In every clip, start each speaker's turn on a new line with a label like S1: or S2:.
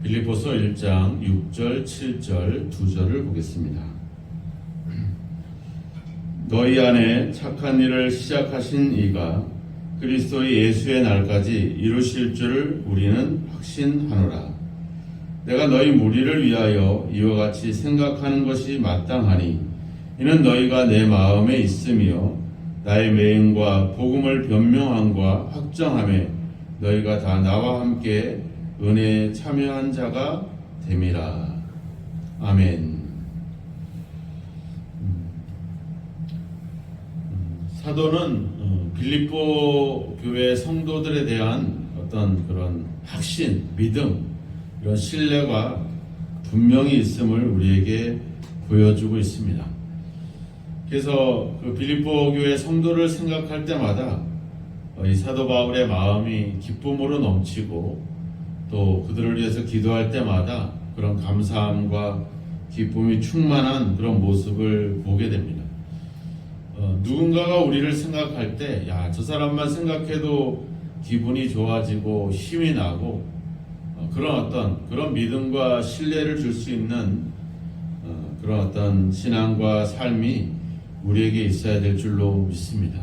S1: 빌립보서 1장 6절, 7절, 2절을 보겠습니다. 너희 안에 착한 일을 시작하신 이가 그리스도 예수의 날까지 이루실 줄을 우리는 확신하노라. 내가 너희 무리를 위하여 이와 같이 생각하는 것이 마땅하니 이는 너희가 내 마음에 있으며 나의 매임과 복음을 변명함과 확정함에 너희가 다 나와 함께 은혜에 참여한 자가 됨이라. 아멘. 사도는 빌립보 교회 성도들에 대한 어떤 그런 확신, 믿음, 이런 신뢰가 분명히 있음을 우리에게 보여주고 있습니다. 그래서 그 빌립보 교회 성도를 생각할 때마다 이 사도 바울의 마음이 기쁨으로 넘치고 또 그들을 위해서 기도할 때마다 그런 감사함과 기쁨이 충만한 그런 모습을 보게 됩니다. 누군가가 우리를 생각할 때, 저 사람만 생각해도 기분이 좋아지고 힘이 나고 그런 믿음과 신뢰를 줄 수 있는 그런 어떤 신앙과 삶이 우리에게 있어야 될 줄로 믿습니다.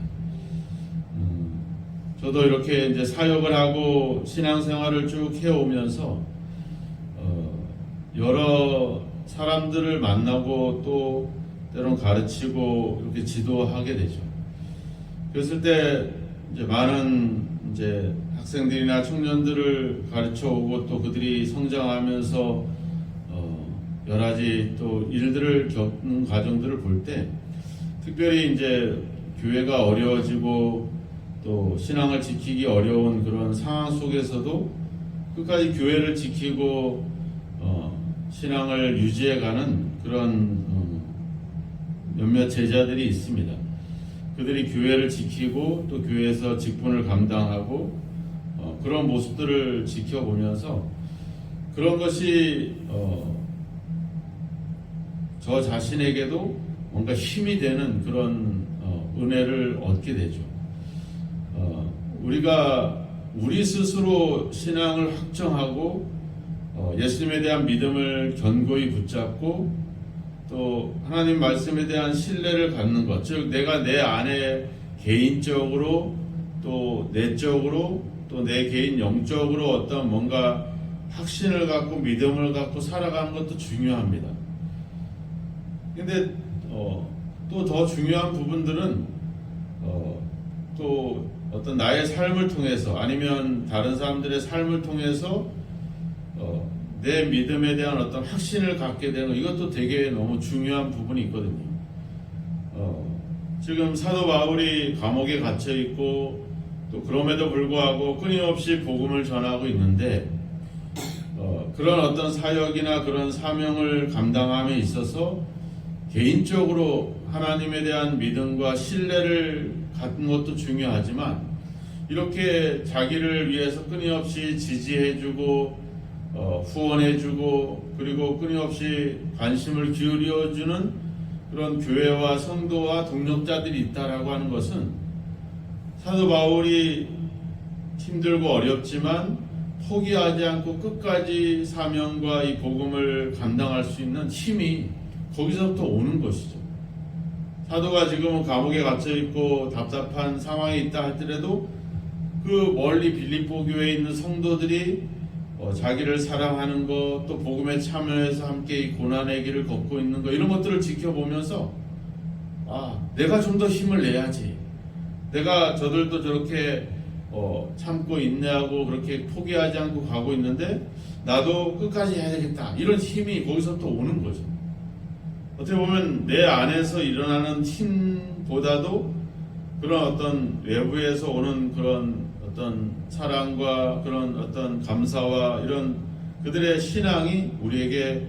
S1: 저도 이렇게 이제 사역을 하고 신앙생활을 쭉 해오면서 여러 사람들을 만나고 또 때론 가르치고 이렇게 지도하게 되죠. 그랬을 때 이제 많은 이제 학생들이나 청년들을 가르쳐 오고 또 그들이 성장하면서 여러 가지 또 일들을 겪는 과정들을 볼 때 특별히 이제 교회가 어려워지고 또 신앙을 지키기 어려운 그런 상황 속에서도 끝까지 교회를 지키고 신앙을 유지해가는 그런 몇몇 제자들이 있습니다. 그들이 교회를 지키고 또 교회에서 직분을 감당하고 그런 모습들을 지켜보면서 그런 것이 저 자신에게도 뭔가 힘이 되는 그런 은혜를 얻게 되죠. 우리가 우리 스스로 신앙을 확정하고 예수님에 대한 믿음을 견고히 붙잡고 또 하나님 말씀에 대한 신뢰를 갖는 것, 즉 내가 내 안에 개인적으로 또 내적으로 또 내 개인 영적으로 어떤 뭔가 확신을 갖고 믿음을 갖고 살아가는 것도 중요합니다. 근데 또 더 중요한 부분들은 또 어떤 나의 삶을 통해서 아니면 다른 사람들의 삶을 통해서 내 믿음에 대한 어떤 확신을 갖게 되는 이것도 되게 너무 중요한 부분이 있거든요. 지금 사도 바울이 감옥에 갇혀 있고 또 그럼에도 불구하고 끊임없이 복음을 전하고 있는데 그런 어떤 사역이나 그런 사명을 감당함에 있어서 개인적으로 하나님에 대한 믿음과 신뢰를 갖는 것도 중요하지만 이렇게 자기를 위해서 끊임없이 지지해주고 후원해주고 그리고 끊임없이 관심을 기울여주는 그런 교회와 성도와 동력자들이 있다라고 하는 것은 사도 바울이 힘들고 어렵지만 포기하지 않고 끝까지 사명과 이 복음을 감당할 수 있는 힘이 거기서부터 오는 것이죠. 사도가 지금은 감옥에 갇혀 있고 답답한 상황에 있다 할지라도 그 멀리 빌립보 교회에 있는 성도들이 자기를 사랑하는 것, 또 복음에 참여해서 함께 이 고난의 길을 걷고 있는 것, 이런 것들을 지켜보면서 내가 좀 더 힘을 내야지. 내가 저들도 저렇게 참고 인내하고 그렇게 포기하지 않고 가고 있는데 나도 끝까지 해야 되겠다. 이런 힘이 거기서 또 오는 거죠. 어떻게 보면 내 안에서 일어나는 힘보다도 그런 어떤 외부에서 오는 그런 어떤 사랑과 그런 어떤 감사와 이런 그들의 신앙이 우리에게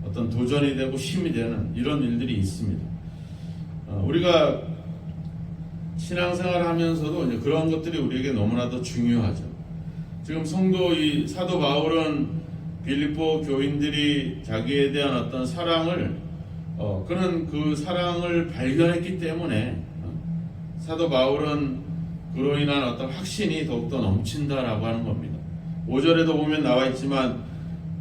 S1: 어떤 도전이 되고 힘이 되는 이런 일들이 있습니다. 우리가 신앙생활을 하면서도 이제 그런 것들이 우리에게 너무나도 중요하죠. 지금 이 사도 바울은 빌립보 교인들이 자기에 대한 어떤 사랑을 그는 그 사랑을 발견했기 때문에 사도 바울은 그로 인한 어떤 확신이 더욱더 넘친다라고 하는 겁니다. 5절에도 보면 나와 있지만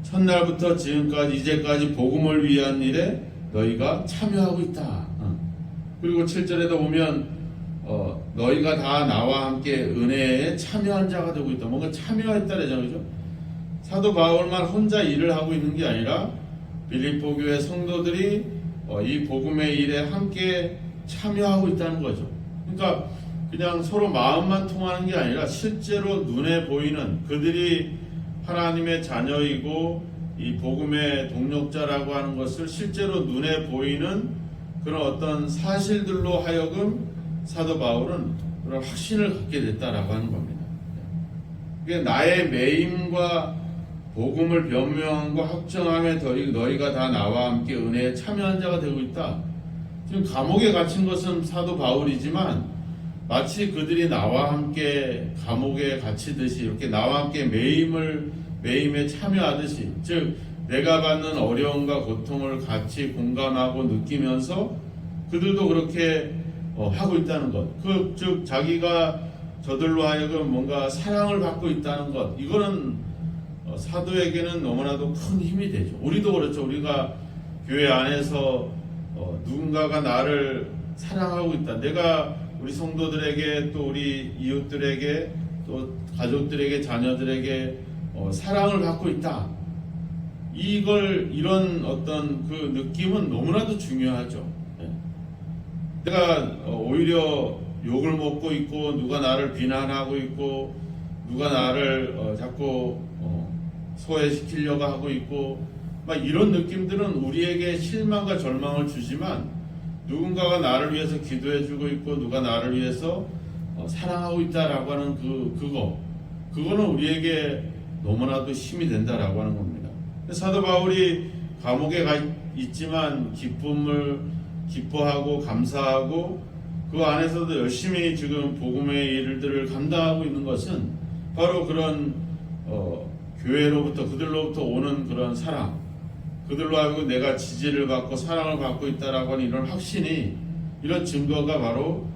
S1: 첫날부터 지금까지 이제까지 복음을 위한 일에 너희가 참여하고 있다. 그리고 7절에도 보면 너희가 다 나와 함께 은혜에 참여한 자가 되고 있다. 뭔가 참여했다 그러잖아요. 그죠? 사도 바울만 혼자 일을 하고 있는 게 아니라 빌립보 교회 성도들이 이 복음의 일에 함께 참여하고 있다는 거죠. 그러니까 그냥 서로 마음만 통하는 게 아니라 실제로 눈에 보이는 그들이 하나님의 자녀이고 이 복음의 동력자라고 하는 것을 실제로 눈에 보이는 그런 어떤 사실들로 하여금 사도 바울은 그런 확신을 갖게 됐다라고 하는 겁니다. 이게 나의 매임과 복음을 변명함과 확정함에 너희가 다 나와 함께 은혜에 참여한 자가 되고 있다. 지금 감옥에 갇힌 것은 사도 바울이지만 마치 그들이 나와 함께 감옥에 갇히듯이 이렇게 나와 함께 매임에 참여하듯이, 즉 내가 받는 어려움과 고통을 같이 공감하고 느끼면서 그들도 그렇게 하고 있다는 것. 즉 자기가 저들로 하여금 뭔가 사랑을 받고 있다는 것. 이거는 사도에게는 너무나도 큰 힘이 되죠. 우리도 그렇죠. 우리가 교회 안에서 누군가가 나를 사랑하고 있다. 내가 우리 성도들에게 또 우리 이웃들에게 또 가족들에게 자녀들에게 사랑을 받고 있다. 이런 어떤 그 느낌은 너무나도 중요하죠. 내가 오히려 욕을 먹고 있고 누가 나를 비난하고 있고 누가 나를 자꾸 소외시키려고 하고 있고 막 이런 느낌들은 우리에게 실망과 절망을 주지만 누군가가 나를 위해서 기도해주고 있고 누가 나를 위해서 사랑하고 있다라고 하는 그거는 우리에게 너무나도 힘이 된다라고 하는 겁니다. 사도 바울이 감옥에 가 있지만 기뻐하고 감사하고 그 안에서도 열심히 지금 복음의 일들을 감당하고 있는 것은 바로 그런 교회로부터 그들로부터 오는 그런 사랑, 그들로 하여금 내가 지지를 받고 사랑을 받고 있다라고 하는 이런 확신이, 이런 증거가 바로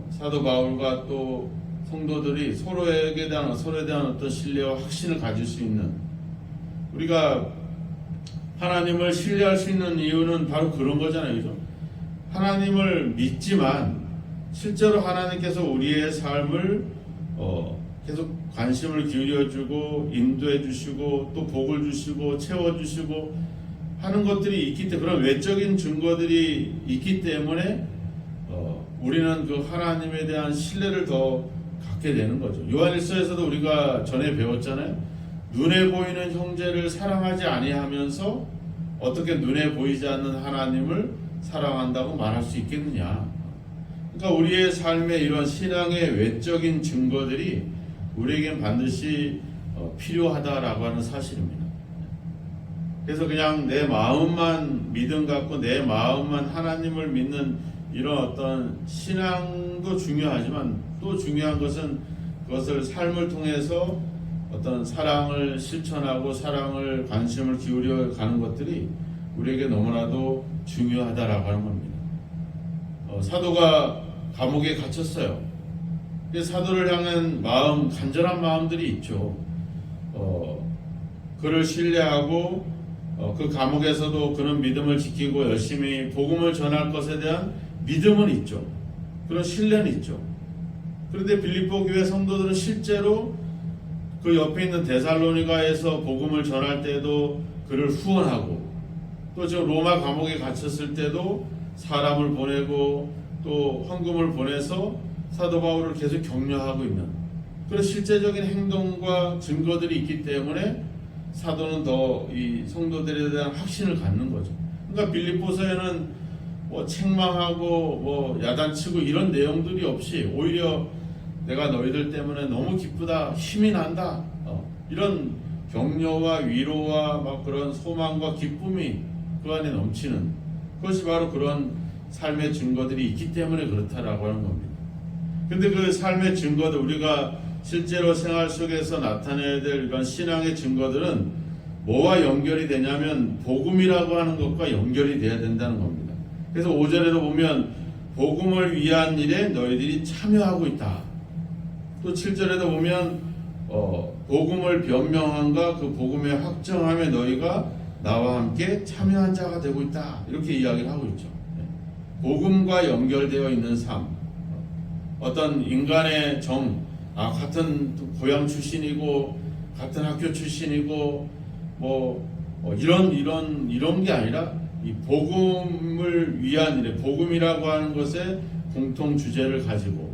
S1: 사도 바울과 또 성도들이 서로에 대한 어떤 신뢰와 확신을 가질 수 있는, 우리가 하나님을 신뢰할 수 있는 이유는 바로 그런 거잖아요. 그죠? 하나님을 믿지만 실제로 하나님께서 우리의 삶을 계속 관심을 기울여주고 인도해주시고 또 복을 주시고 채워주시고 하는 것들이 있기 때문에, 그런 외적인 증거들이 있기 때문에 우리는 그 하나님에 대한 신뢰를 더 갖게 되는 거죠. 요한일서에서도 우리가 전에 배웠잖아요. 눈에 보이는 형제를 사랑하지 아니하면서 어떻게 눈에 보이지 않는 하나님을 사랑한다고 말할 수 있겠느냐. 그러니까 우리의 삶의 이런 신앙의 외적인 증거들이 우리에겐 반드시 필요하다라고 하는 사실입니다. 그래서 그냥 내 마음만 믿음 갖고 내 마음만 하나님을 믿는 이런 어떤 신앙도 중요하지만 또 중요한 것은 그것을 삶을 통해서 어떤 사랑을 실천하고 사랑을 관심을 기울여 가는 것들이 우리에게 너무나도 중요하다라고 하는 겁니다. 사도가 감옥에 갇혔어요. 사도를 향한 마음, 간절한 마음들이 있죠. 그를 신뢰하고 그 감옥에서도 그런 믿음을 지키고 열심히 복음을 전할 것에 대한 믿음은 있죠. 그런 신뢰는 있죠. 그런데 빌립보 교회 성도들은 실제로 그 옆에 있는 데살로니가에서 복음을 전할 때도 그를 후원하고, 또 지금 로마 감옥에 갇혔을 때도 사람을 보내고 또 헌금을 보내서 사도 바울을 계속 격려하고 있는 그런 실제적인 행동과 증거들이 있기 때문에 사도는 더 이 성도들에 대한 확신을 갖는 거죠. 그러니까 빌립보서에는 뭐 책망하고 뭐 야단치고 이런 내용들이 없이 오히려 내가 너희들 때문에 너무 기쁘다, 힘이 난다, 이런 격려와 위로와 막 그런 소망과 기쁨이 그 안에 넘치는, 그것이 바로 그런 삶의 증거들이 있기 때문에 그렇다라고 하는 겁니다. 근데 그 삶의 증거들, 우리가 실제로 생활 속에서 나타내야 될 이런 신앙의 증거들은 뭐와 연결이 되냐면 복음이라고 하는 것과 연결이 돼야 된다는 겁니다. 그래서 5절에도 보면 복음을 위한 일에 너희들이 참여하고 있다. 또 7절에도 보면 복음을 변명함과 그 복음의 확정함에 너희가 나와 함께 참여한 자가 되고 있다. 이렇게 이야기를 하고 있죠. 복음과 연결되어 있는 삶. 어떤 인간의 같은 고향 출신이고 같은 학교 출신이고 이런 게 아니라 이 복음을 위한 일, 복음이라고 하는 것에 공통 주제를 가지고,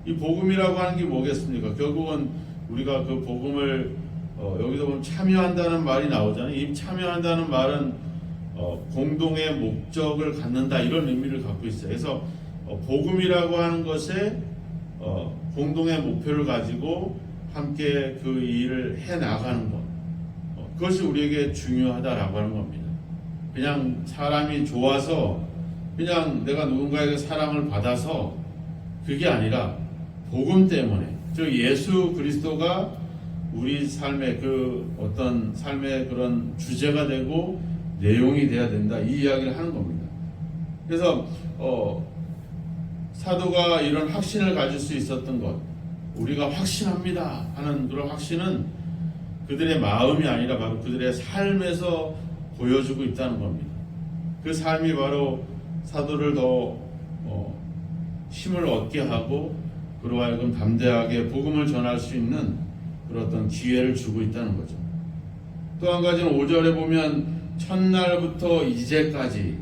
S1: 이 복음이라고 하는 게 뭐겠습니까? 결국은 우리가 그 복음을 여기서 보면 참여한다는 말이 나오잖아요. 이 참여한다는 말은 공동의 목적을 갖는다, 이런 의미를 갖고 있어요. 그래서 복음이라고 하는 것에 공동의 목표를 가지고 함께 그 일을 해 나가는 것, 그것이 우리에게 중요하다라고 하는 겁니다. 그냥 사람이 좋아서, 그냥 내가 누군가에게 사랑을 받아서, 그게 아니라 복음 때문에, 즉 예수 그리스도가 우리 삶의 그 어떤 삶의 그런 주제가 되고 내용이 돼야 된다, 이 이야기를 하는 겁니다. 그래서 사도가 이런 확신을 가질 수 있었던 것, 우리가 확신합니다 하는 그런 확신은 그들의 마음이 아니라 바로 그들의 삶에서 보여주고 있다는 겁니다. 그 삶이 바로 사도를 더 힘을 얻게 하고 그로 하여금 담대하게 복음을 전할 수 있는 그런 어떤 기회를 주고 있다는 거죠. 또 한 가지는 5절에 보면 첫날부터 이제까지,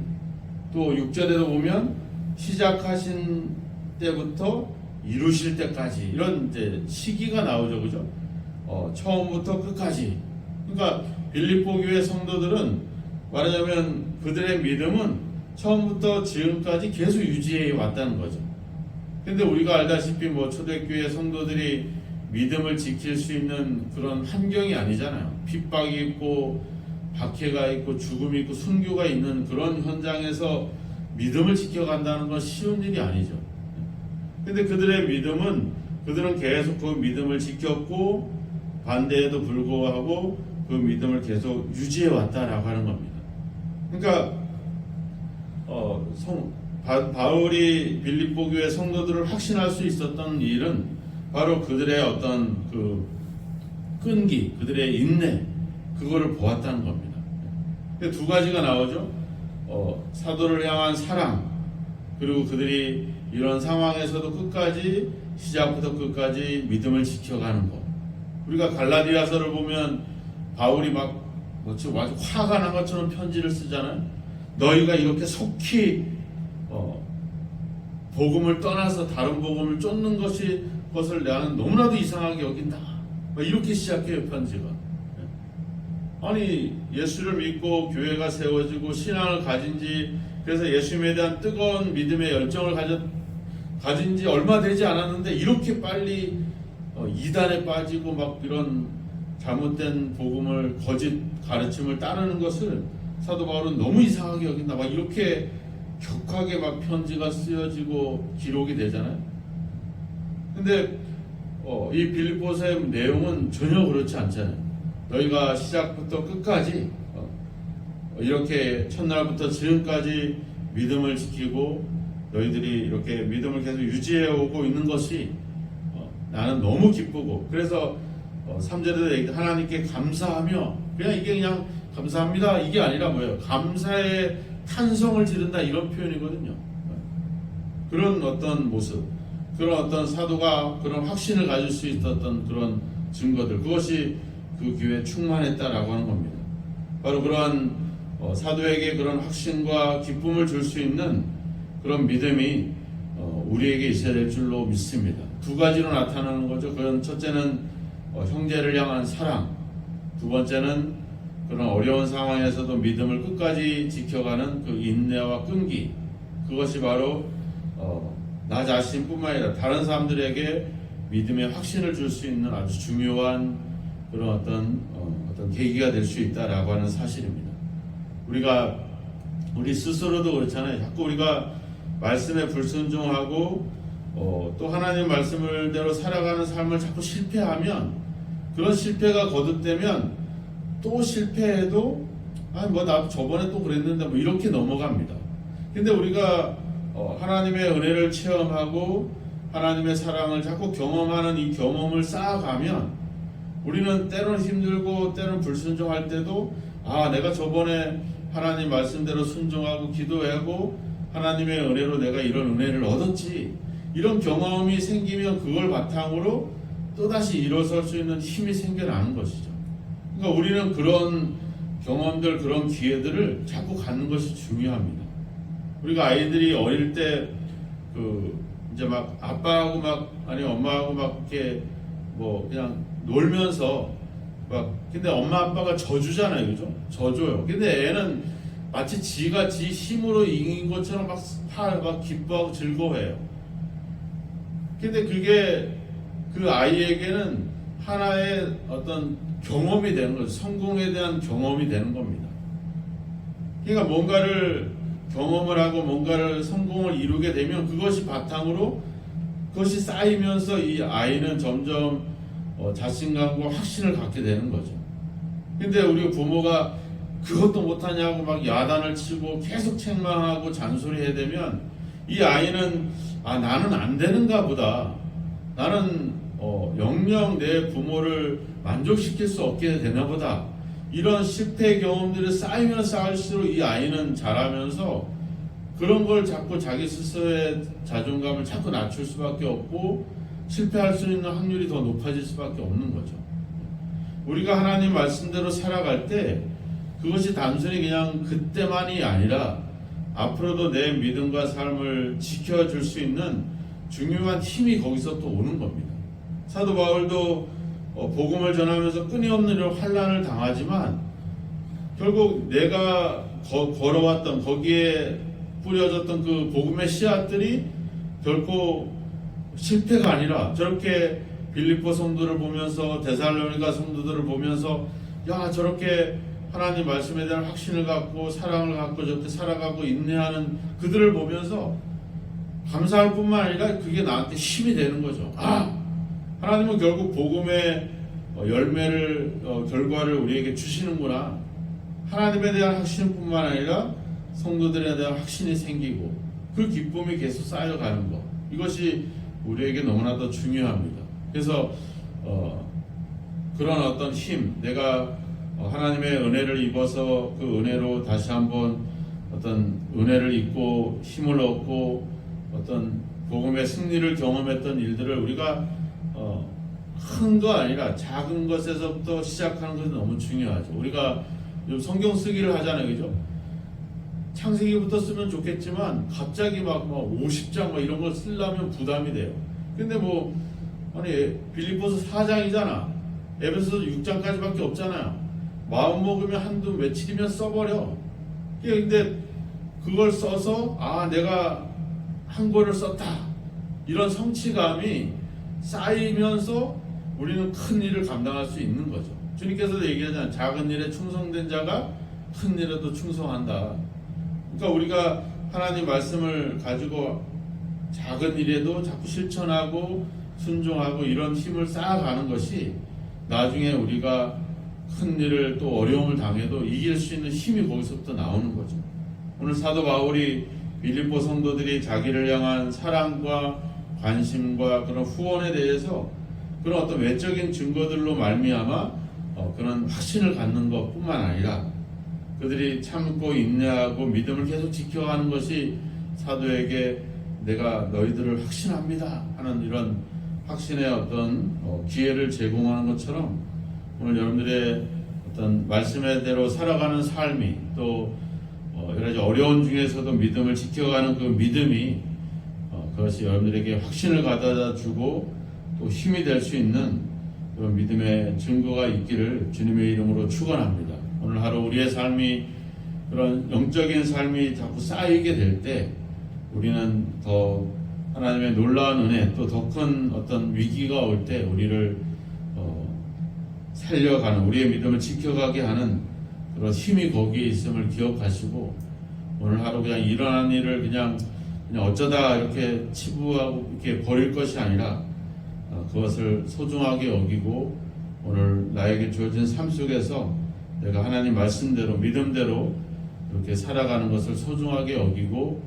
S1: 또 6절에도 보면 시작하신 때부터 이루실 때까지, 이런 이제 시기가 나오죠, 그죠? 처음부터 끝까지. 그러니까 빌립보 교회 성도들은 말하자면 그들의 믿음은 처음부터 지금까지 계속 유지해 왔다는 거죠. 근데 우리가 알다시피 초대교회 성도들이 믿음을 지킬 수 있는 그런 환경이 아니잖아요. 핍박이 있고 박해가 있고 죽음이 있고 순교가 있는 그런 현장에서 믿음을 지켜간다는 건 쉬운 일이 아니죠. 근데 그들의 믿음은, 그들은 계속 그 믿음을 지켰고 반대에도 불구하고 그 믿음을 계속 유지해 왔다라고 하는 겁니다. 그러니까 바울이 빌립보 교회 성도들을 확신할 수 있었던 일은 바로 그들의 어떤 그 끈기, 그들의 인내, 그거를 보았다는 겁니다. 두 가지가 나오죠. 사도를 향한 사랑, 그리고 그들이 이런 상황에서도 끝까지, 시작부터 끝까지 믿음을 지켜가는 것. 우리가 갈라디아서를 보면 바울이 아주 화가 난 것처럼 편지를 쓰잖아요. 너희가 이렇게 속히 복음을 떠나서 다른 복음을 쫓는 것을 나는 너무나도 이상하게 여긴다, 이렇게 시작해요, 편지가. 아니, 예수를 믿고 교회가 세워지고 신앙을 가진지, 그래서 예수님에 대한 뜨거운 믿음의 열정을 가진지 얼마 되지 않았는데 이렇게 빨리 이단에 빠지고 이런 잘못된 복음을, 거짓 가르침을 따르는 것을 사도 바울은 너무 이상하게 여긴다, 이렇게 격하게 편지가 쓰여지고 기록이 되잖아요. 근데 이 빌립보서의 내용은 전혀 그렇지 않잖아요. 너희가 시작부터 끝까지 이렇게 첫날부터 지금까지 믿음을 지키고 너희들이 이렇게 믿음을 계속 유지해 오고 있는 것이 나는 너무 기쁘고, 그래서 3절에도 하나님께 감사하며, 그냥 감사합니다 이게 아니라 뭐예요? 감사의 탄성을 지른다, 이런 표현이거든요. 그런 어떤 모습, 그런 어떤 사도가 그런 확신을 가질 수 있었던 그런 증거들, 그것이 그 교회에 충만했다라고 하는 겁니다. 바로 그러한 사도에게 그런 확신과 기쁨을 줄 수 있는 그런 믿음이 우리에게 있어야 될 줄로 믿습니다. 두 가지로 나타나는 거죠. 그런 첫째는 형제를 향한 사랑, 두 번째는 그런 어려운 상황에서도 믿음을 끝까지 지켜가는 그 인내와 끈기, 그것이 바로 나 자신뿐만 아니라 다른 사람들에게 믿음의 확신을 줄 수 있는 아주 중요한 그런 어떤 계기가 될 수 있다라고 하는 사실입니다. 우리 스스로도 그렇잖아요. 자꾸 우리가 말씀에 불순종하고 또 하나님 말씀을대로 살아가는 삶을 자꾸 실패하면, 그런 실패가 거듭되면 또 실패해도 나 저번에 또 그랬는데 이렇게 넘어갑니다. 근데 우리가 하나님의 은혜를 체험하고 하나님의 사랑을 자꾸 경험하는 이 경험을 쌓아가면 우리는 때로는 힘들고 때로는 불순종할 때도 내가 저번에 하나님 말씀대로 순종하고 기도하고 하나님의 은혜로 내가 이런 은혜를 얻었지, 이런 경험이 생기면 그걸 바탕으로 또다시 일어설 수 있는 힘이 생겨나는 것이죠. 그러니까 우리는 그런 경험들, 그런 기회들을 자꾸 갖는 것이 중요합니다. 우리가 아이들이 어릴 때 이제 막 아빠하고 아니 엄마하고 이렇게 그냥 놀면서 근데 엄마 아빠가 져주잖아요, 그죠? 져줘요. 근데 애는 마치 지가 지 힘으로 이긴 것처럼 막 기뻐하고 즐거워해요. 근데 그게 그 아이에게는 하나의 어떤 경험이 되는 거죠. 성공에 대한 경험이 되는 겁니다. 그러니까 뭔가를 경험을 하고 뭔가를 성공을 이루게 되면 그것이 바탕으로 그것이 쌓이면서 이 아이는 점점 자신감과 확신을 갖게 되는 거죠. 근데 우리 부모가 그것도 못하냐고 막 야단을 치고 계속 책망하고 잔소리해야 되면 이 아이는 나는 안 되는가 보다, 나는 영영 내 부모를 만족시킬 수 없게 되나 보다, 이런 실패 경험들이 쌓이면 쌓일수록 이 아이는 자라면서 그런 걸 자꾸 자기 스스로의 자존감을 자꾸 낮출 수밖에 없고 실패할 수 있는 확률이 더 높아질 수밖에 없는 거죠. 우리가 하나님 말씀대로 살아갈 때 그것이 단순히 그냥 그때만이 아니라 앞으로도 내 믿음과 삶을 지켜줄 수 있는 중요한 힘이 거기서 또 오는 겁니다. 사도 바울도 복음을 전하면서 끊임없는 이런 환난을 당하지만 결국 내가 걸어왔던 거기에 뿌려졌던 그 복음의 씨앗들이 결코 실패가 아니라 저렇게 빌립보 성도를 보면서 데살로니가 성도들을 보면서 저렇게 하나님 말씀에 대한 확신을 갖고 사랑을 갖고 저렇게 살아가고 인내하는 그들을 보면서 감사할 뿐만 아니라 그게 나한테 힘이 되는 거죠. 하나님은 결국 복음의 열매를 결과를 우리에게 주시는구나. 하나님에 대한 확신뿐만 아니라 성도들에 대한 확신이 생기고 그 기쁨이 계속 쌓여가는 것, 이것이 우리에게 너무나도 중요합니다. 그래서 그런 어떤 힘, 내가 하나님의 은혜를 입어서 그 은혜로 다시 한번 어떤 은혜를 입고 힘을 얻고 어떤 복음의 승리를 경험했던 일들을 우리가 큰 거 아니라 작은 것에서부터 시작하는 것이 너무 중요하죠. 우리가 요즘 성경 쓰기를 하잖아요, 그죠? 창세기부터 쓰면 좋겠지만 갑자기 막 50장 이런 걸 쓰려면 부담이 돼요. 근데 빌립보서 4장이잖아. 에베소서 6장까지밖에 없잖아요. 마음 먹으면 한두 며칠이면 써버려. 근데 그걸 써서 내가 한 권을 썼다, 이런 성취감이 쌓이면서 우리는 큰 일을 감당할 수 있는 거죠. 주님께서도 얘기하잖아요. 작은 일에 충성된 자가 큰 일에도 충성한다. 그러니까 우리가 하나님 말씀을 가지고 작은 일에도 자꾸 실천하고 순종하고 이런 힘을 쌓아가는 것이 나중에 우리가 큰 일을 또 어려움을 당해도 이길 수 있는 힘이 거기서부터 나오는 거죠. 오늘 사도 바울이 빌립보 성도들이 자기를 향한 사랑과 관심과 그런 후원에 대해서 그런 어떤 외적인 증거들로 말미암아 그런 확신을 갖는 것뿐만 아니라 그들이 참고 인내하고 믿음을 계속 지켜가는 것이 사도에게 내가 너희들을 확신합니다 하는 이런 확신의 어떤 기회를 제공하는 것처럼 오늘 여러분들의 어떤 말씀대로 살아가는 삶이 또 여러 가지 어려운 중에서도 믿음을 지켜가는 그 믿음이 그것이 여러분들에게 확신을 가져다 주고 또 힘이 될 수 있는 그런 믿음의 증거가 있기를 주님의 이름으로 축원합니다. 오늘 하루 우리의 삶이 그런 영적인 삶이 자꾸 쌓이게 될 때 우리는 더 하나님의 놀라운 은혜 또 더 큰 어떤 위기가 올 때 우리를 살려가는 우리의 믿음을 지켜가게 하는 그런 힘이 거기에 있음을 기억하시고 오늘 하루 그냥 일어난 일을 그냥 어쩌다 이렇게 치부하고 이렇게 버릴 것이 아니라 그것을 소중하게 여기고 오늘 나에게 주어진 삶 속에서 내가 하나님 말씀대로 믿음대로 이렇게 살아가는 것을 소중하게 여기고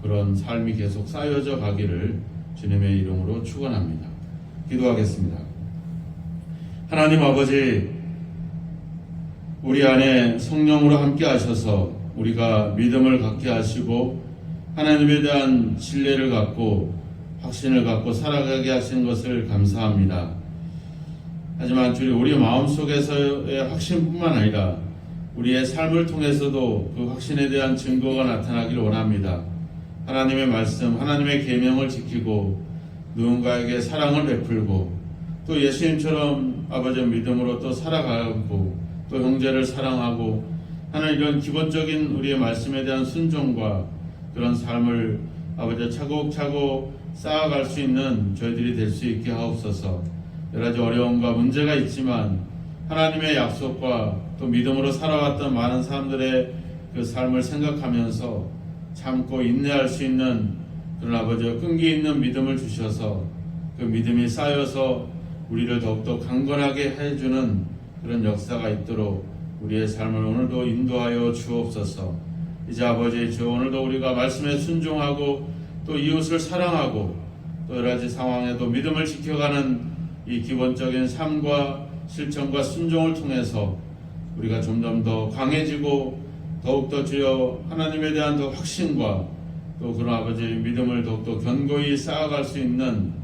S1: 그런 삶이 계속 쌓여져 가기를 주님의 이름으로 축원합니다. 기도하겠습니다. 하나님 아버지, 우리 안에 성령으로 함께 하셔서 우리가 믿음을 갖게 하시고 하나님에 대한 신뢰를 갖고 확신을 갖고 살아가게 하신 것을 감사합니다. 하지만 주님, 우리 마음속에서의 확신뿐만 아니라 우리의 삶을 통해서도 그 확신에 대한 증거가 나타나기를 원합니다. 하나님의 말씀, 하나님의 계명을 지키고 누군가에게 사랑을 베풀고 또 예수님처럼 아버지 믿음으로 또 살아가고 또 형제를 사랑하고 하는 이런 기본적인 우리의 말씀에 대한 순종과 그런 삶을 아버지 차곡차곡 쌓아갈 수 있는 저희들이 될 수 있게 하옵소서. 여러 가지 어려움과 문제가 있지만 하나님의 약속과 또 믿음으로 살아왔던 많은 사람들의 그 삶을 생각하면서 참고 인내할 수 있는 그런 아버지 끈기 있는 믿음을 주셔서 그 믿음이 쌓여서 우리를 더욱더 강건하게 해주는 그런 역사가 있도록 우리의 삶을 오늘도 인도하여 주옵소서. 이제 아버지 주 오늘도 우리가 말씀에 순종하고 또 이웃을 사랑하고 또 여러 가지 상황에도 믿음을 지켜가는 이 기본적인 삶과 실천과 순종을 통해서 우리가 점점 더 강해지고 더욱더 주여 하나님에 대한 더 확신과 또 그런 아버지 믿음을 더욱더 견고히 쌓아갈 수 있는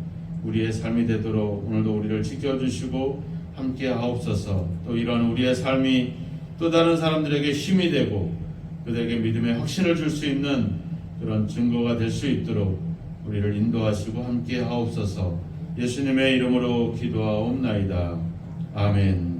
S1: 우리의 삶이 되도록 오늘도 우리를 지켜주시고 함께 하옵소서. 또 이런 우리의 삶이 또 다른 사람들에게 힘이 되고 그들에게 믿음의 확신을 줄 수 있는 그런 증거가 될 수 있도록 우리를 인도하시고 함께 하옵소서. 예수님의 이름으로 기도하옵나이다. 아멘.